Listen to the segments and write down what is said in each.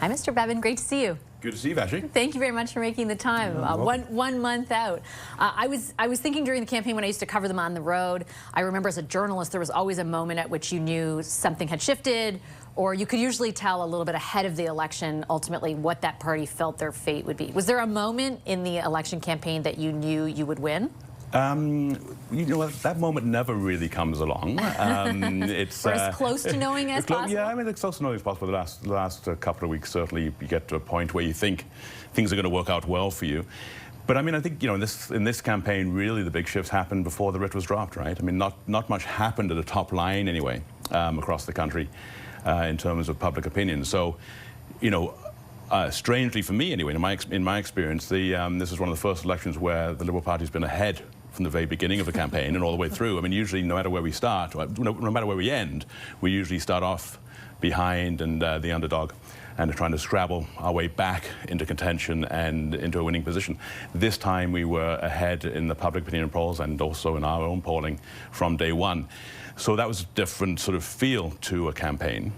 Hi, Mr. Bevan. Great to see you. Good to see you, Vashti. Thank you very much for making the time. One month out. I was thinking during the campaign when I used to cover them on the road, I remember as a journalist there was always a moment at which you knew something had shifted, or you could usually tell a little bit ahead of the election ultimately what that party felt their fate would be. Was there a moment in the election campaign that you knew you would win? You know what, that moment never really comes along. It's or as close to knowing as possible? Yeah, I mean, it's close to knowing as possible. The last couple of weeks, certainly, you get to a point where you think things are going to work out well for you. But I mean, I think, you know, in this campaign, really the big shifts happened before the writ was dropped, right? I mean, not much happened at the top line anyway, across the country in terms of public opinion. So, you know, strangely for me anyway, in my experience, this is one of the first elections where the Liberal Party's been ahead from the very beginning of the campaign and all the way through. I mean, usually no matter where we start, no matter where we end, we usually start off behind and the underdog and trying to scrabble our way back into contention and into a winning position. This time we were ahead in the public opinion polls and also in our own polling from day one. So that was a different sort of feel to a campaign.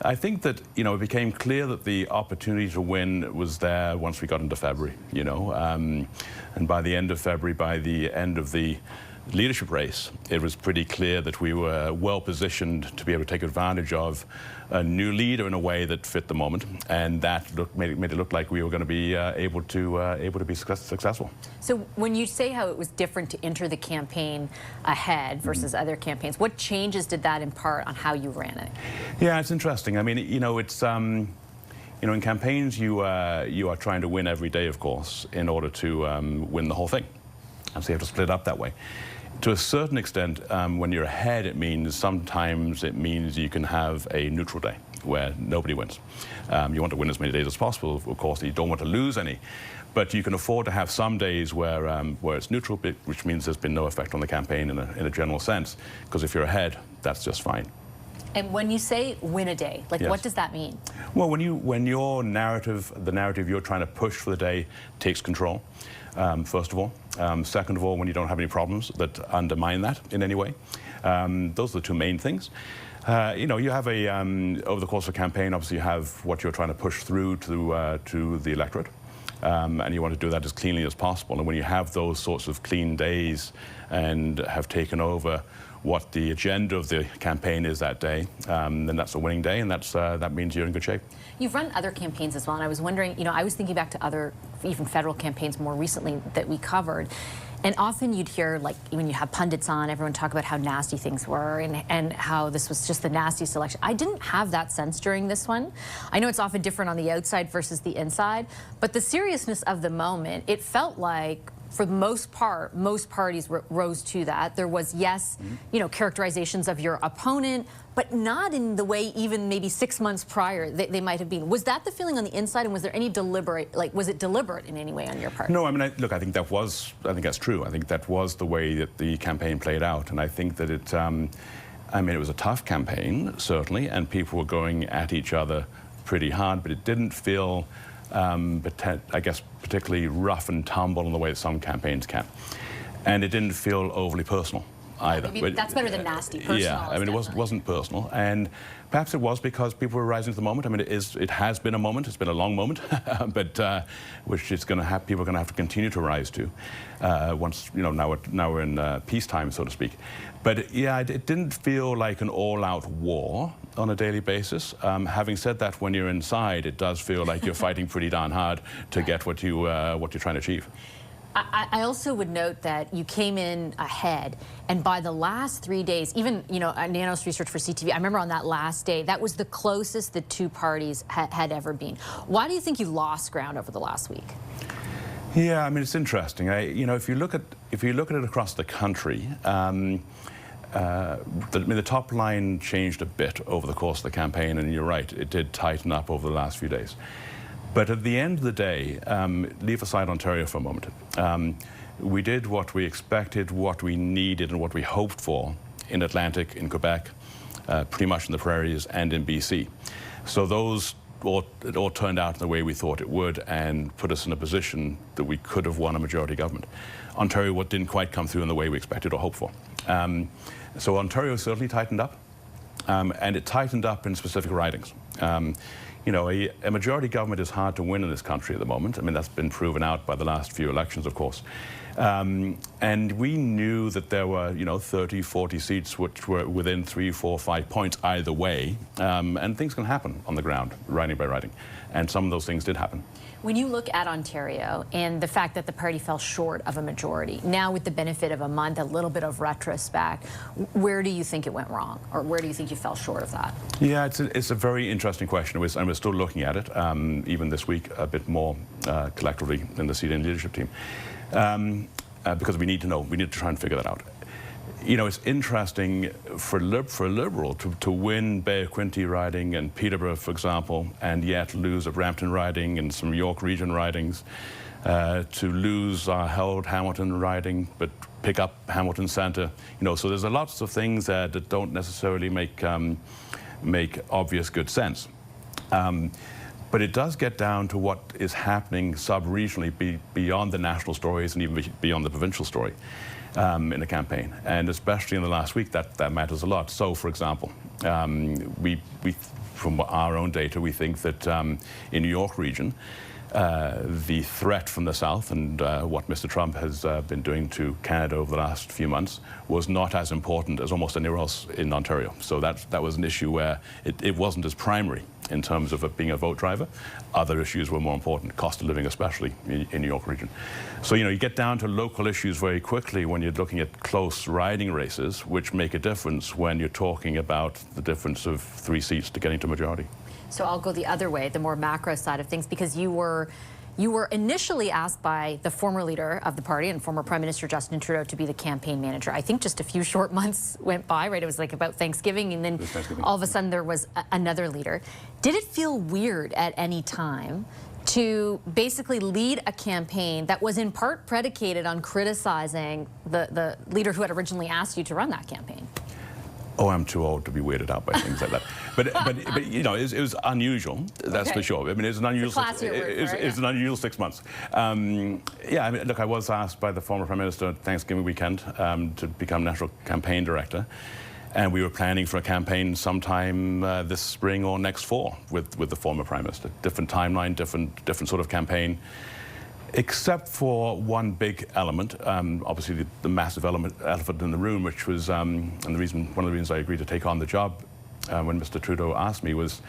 I think that, you know, it became clear that the opportunity to win was there once we got into February, you know. And by the end of February, by the end of the leadership race, it was pretty clear that we were well positioned to be able to take advantage of a new leader in a way that fit the moment, and that made it look like we were going to be able to be successful. So when you say how it was different to enter the campaign ahead versus other campaigns, what changes did that impart on how you ran it? Yeah, it's interesting. I mean, you know, it's you know, in campaigns you are trying to win every day, of course, in order to win the whole thing. And so you have to split up that way. To a certain extent, when you're ahead, sometimes it means you can have a neutral day where nobody wins. You want to win as many days as possible, of course, and you don't want to lose any. But you can afford to have some days where it's neutral, which means there's been no effect on the campaign in a general sense. Because if you're ahead, that's just fine. And when you say win a day, like, yes. What does that mean? Well, when your narrative, the narrative you're trying to push for the day, takes control, first of all. Second of all, when you don't have any problems that undermine that in any way. Those are the two main things. You know, you have over the course of a campaign, obviously you have what you're trying to push through to the electorate. And you want to do that as cleanly as possible. And when you have those sorts of clean days and have taken over what the agenda of the campaign is that day, then that's a winning day, and that means you're in good shape. You've run other campaigns as well, and I was wondering, you know, I was thinking back to other, even federal campaigns more recently that we covered, and often you'd hear, like, when you have pundits on, everyone talk about how nasty things were and how this was just the nastiest election. I didn't have that sense during this one. I know it's often different on the outside versus the inside, but the seriousness of the moment, it felt like, for the most part, most parties rose to that. There was, yes, you know, characterizations of your opponent, but not in the way even maybe 6 months prior they might have been. Was that the feeling on the inside, and was there any deliberate, like, was it deliberate in any way on your part? No, I mean, look, I think that's true. I think that was the way that the campaign played out, and I think that it, I mean, it was a tough campaign, certainly, and people were going at each other pretty hard, but it didn't feel, I guess, particularly rough and tumble in the way that some campaigns can. And it didn't feel overly personal either. Maybe that's better than nasty. Personal. Yeah, I mean, it wasn't personal. And perhaps it was because people were rising to the moment. I mean, it has been a moment. It's been a long moment, but which is going to have, people are going to have to continue to rise to once, you know, now we're in peacetime, so to speak. But yeah, it didn't feel like an all-out war on a daily basis. Having said that, when you're inside, it does feel like you're fighting pretty darn hard to get what you're trying to achieve. I also would note that you came in ahead, and by the last 3 days, even, you know, Nanos research for CTV, I remember on that last day, that was the closest the two parties had ever been. Why do you think you lost ground over the last week? Yeah, I mean, it's interesting. You know, if you look at it across the country, the top line changed a bit over the course of the campaign, and you're right, it did tighten up over the last few days. But at the end of the day, leave aside Ontario for a moment, we did what we expected, what we needed, and what we hoped for in Atlantic, in Quebec, pretty much in the prairies, and in BC. So it all turned out in the way we thought it would, and put us in a position that we could have won a majority government. Ontario didn't quite come through in the way we expected or hoped for. So Ontario certainly tightened up, and it tightened up in specific ridings. you know, a majority government is hard to win in this country at the moment. I mean, that's been proven out by the last few elections, of course. And we knew that there were, you know, 30, 40 seats which were within 3, 4, 5 points either way. And things can happen on the ground, riding by riding. And some of those things did happen. When you look at Ontario and the fact that the party fell short of a majority, now with the benefit of a month, a little bit of retrospect, where do you think it went wrong? Or where do you think you fell short of that? Yeah, it's a very interesting question, and we're still looking at it, even this week, a bit more collectively in the CDN leadership team, because we need to know, we need to try and figure that out. You know, it's interesting for a Liberal to win Bay of Quinte riding and Peterborough, for example, and yet lose a Brampton riding and some York Region ridings, to lose our held Hamilton riding, but pick up Hamilton Centre. You know, so there's lots of things that don't necessarily make obvious good sense. But it does get down to what is happening sub-regionally beyond the national stories and even beyond the provincial story. In the campaign, and especially in the last week, that matters a lot. So, for example, we from our own data, we think that in New York Region, the threat from the south and what Mr. Trump has been doing to Canada over the last few months was not as important as almost anywhere else in Ontario. So that was an issue where it wasn't as primary in terms of it being a vote driver. Other issues were more important, cost of living especially in New York Region. So, you know, you get down to local issues very quickly when you're looking at close riding races, which make a difference when you're talking about the difference of 3 seats to getting to majority. So I'll go the other way, the more macro side of things, because you were initially asked by the former leader of the party and former Prime Minister Justin Trudeau to be the campaign manager. I think just a few short months went by, right? It was like about Thanksgiving, and then all of a sudden there was another leader. Did it feel weird at any time to basically lead a campaign that was in part predicated on criticizing the leader who had originally asked you to run that campaign? Oh, I'm too old to be weirded out by things like that. But you know, it was unusual. That's for sure. I mean, it's an unusual. It's an unusual 6 months. Yeah, I mean, look, I was asked by the former Prime Minister Thanksgiving weekend to become National Campaign Director, and we were planning for a campaign sometime this spring or next fall with the former Prime Minister. Different timeline, different sort of campaign. Except for one big element, obviously the massive elephant in the room, which was, and one of the reasons I agreed to take on the job when Mr. Trudeau asked me was,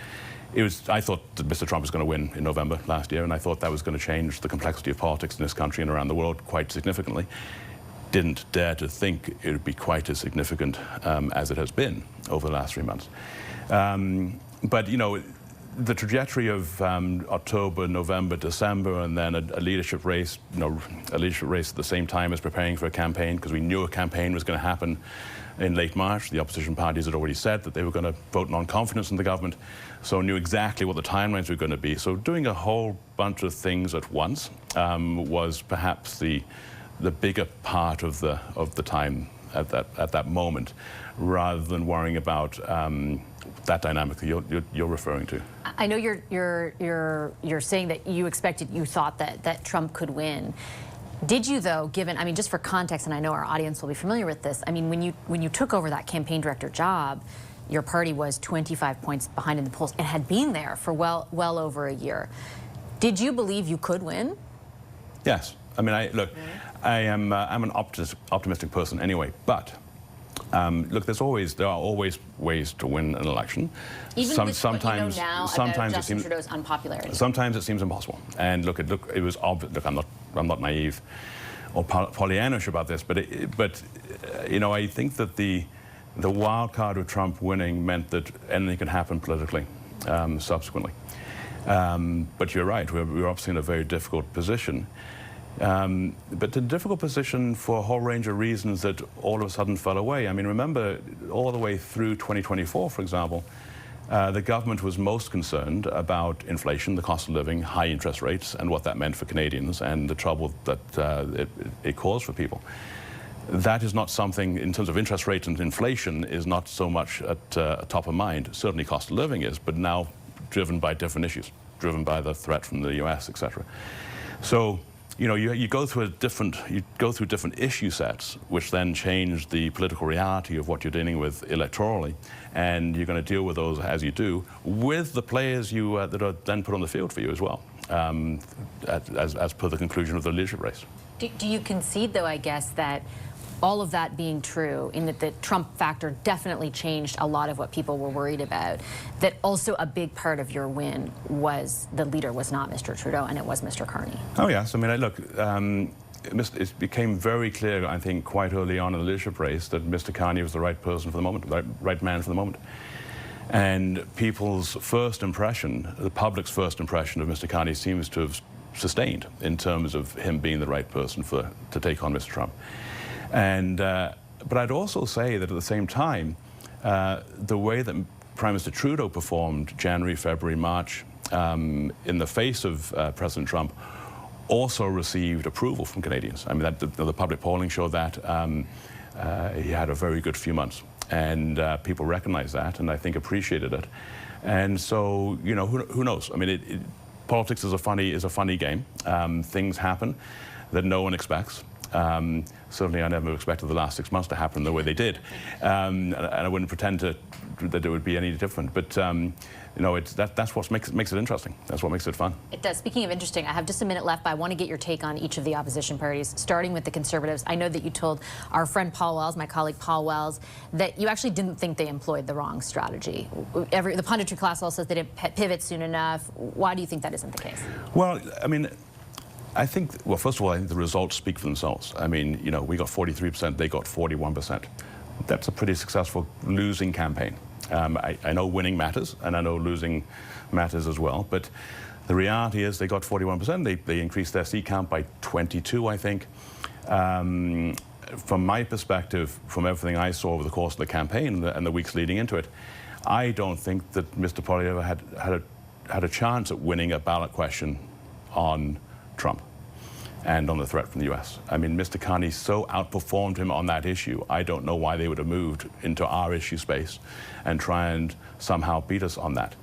I thought that Mr. Trump was going to win in November last year, and I thought that was going to change the complexity of politics in this country and around the world quite significantly. Didn't dare to think it would be quite as significant as it has been over the last 3 months. But, you know, the trajectory of October, November, December, and then a leadership race, you know, a leadership race at the same time as preparing for a campaign, because we knew a campaign was going to happen in late March. The opposition parties had already said that they were going to vote non-confidence in the government, so knew exactly what the timelines were going to be. So doing a whole bunch of things at once was perhaps the bigger part of the time at that moment, rather than worrying about that dynamic that you're referring to. I know you're saying that you thought that Trump could win. Did you, though, given, I mean, just for context, and I know our audience will be familiar with this, I mean, when you took over that campaign director job, your party was 25 points behind in the polls and had been there for well over a year. Did you believe you could win? Yes. I mean, I'm an optimistic person anyway, but look, there are always ways to win an election. Even with sometimes, what you know now about Justin Trudeau's unpopularity. Sometimes it seems impossible. And look, it was obvious. Look, I'm not naive or Pollyannish about this, but you know, I think that the wild card of Trump winning meant that anything could happen politically subsequently. But you're right. We're obviously in a very difficult position. But a difficult position for a whole range of reasons that all of a sudden fell away. I mean, remember, all the way through 2024, for example, the government was most concerned about inflation, the cost of living, high interest rates, and what that meant for Canadians, and the trouble that it caused for people. That is not something, in terms of interest rates and inflation, is not so much at top of mind. Certainly cost of living is, but now driven by different issues, driven by the threat from the US, etc. So, you know, you go through different issue sets, which then change the political reality of what you're dealing with electorally, and you're going to deal with those as you do with the players that are then put on the field for you as well, as per the conclusion of the leadership race. Do you concede, though, I guess, that all of that being true, in that the Trump factor definitely changed a lot of what people were worried about, that also a big part of your win was the leader was not Mr. Trudeau and it was Mr. Carney? Oh yes, I mean, look, it became very clear, I think, quite early on in the leadership race that Mr. Carney was the right person for the moment, the right man for the moment. And people's first impression, the public's first impression of Mr. Carney seems to have sustained in terms of him being the right person to take on Mr. Trump. And, but I'd also say that at the same time, the way that Prime Minister Trudeau performed January, February, March in the face of President Trump also received approval from Canadians. I mean, the public polling showed that he had a very good few months. And people recognized that and I think appreciated it. And so, you know, who knows? I mean, politics is a funny game. Things happen that no one expects. Certainly I never expected the last 6 months to happen the way they did. And I wouldn't pretend that it would be any different. But you know, that's what makes it interesting. That's what makes it fun. It does. Speaking of interesting, I have just a minute left, but I want to get your take on each of the opposition parties, starting with the Conservatives. I know that you told our friend Paul Wells, my colleague Paul Wells, that you actually didn't think they employed the wrong strategy. The punditry class all says they didn't pivot soon enough. Why do you think that isn't the case? Well, I mean, I think, well, first of all, I think the results speak for themselves. I mean, you know, we got 43%, they got 41%. That's a pretty successful losing campaign. I know winning matters, and I know losing matters as well, but the reality is they got 41%. They increased their seat count by 22, I think. From my perspective, from everything I saw over the course of the campaign and the weeks leading into it, I don't think that Mr. Poilievre had a chance at winning a ballot question on Trump and on the threat from the US. I mean, Mr. Carney so outperformed him on that issue, I don't know why they would have moved into our issue space and try and somehow beat us on that.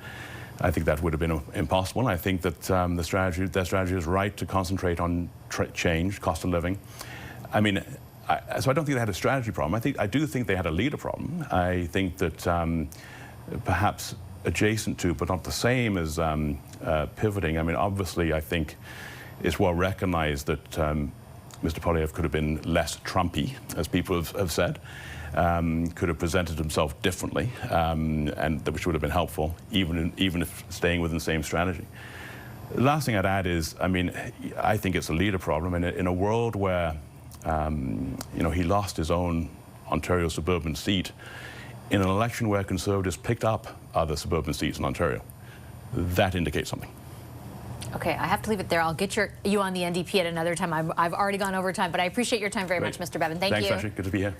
I think that would have been impossible. I think that their strategy is right to concentrate on change, cost of living. I mean, so I don't think they had a strategy problem. I do think they had a leader problem. I think that perhaps adjacent to, but not the same as pivoting. I mean, obviously, I think it's well recognized that Mr. Poilievre could have been less Trumpy, as people have said, could have presented himself differently, and which would have been helpful, even if staying within the same strategy. The last thing I'd add is, I mean, I think it's a leader problem in a world where, you know, he lost his own Ontario suburban seat in an election where Conservatives picked up other suburban seats in Ontario. That indicates something. Okay, I have to leave it there. I'll get you on the NDP at another time. I've already gone over time, but I appreciate your time very much, Mr. Bevan. Thank you. Thanks, Ashley. Good to be here.